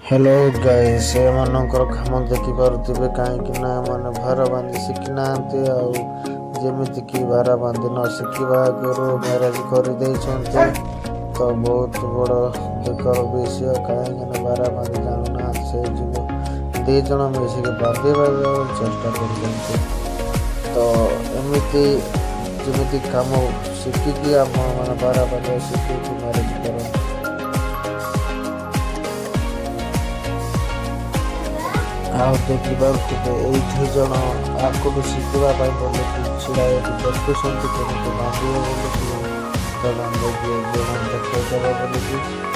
hello guys एमनकर काम देखिपे कहीं मैंने भार बांधि शिखी ना जमीक भार बांधि न शिखा आगु मैरेज कर तो बहुत बड़ दुखर विषय कहीं भार बांधि जानूना से दीज मिसिक बांधे चेष्टा कर तो एमती जमी कम शिखिकी आम मैंने भार बांधा शिखी मैरेज कर देखिए ये जन आपको शिखापी बोले कि छड़ा देखुं केमी बांधे बोलिकी तो बांधे देखा बोलिकी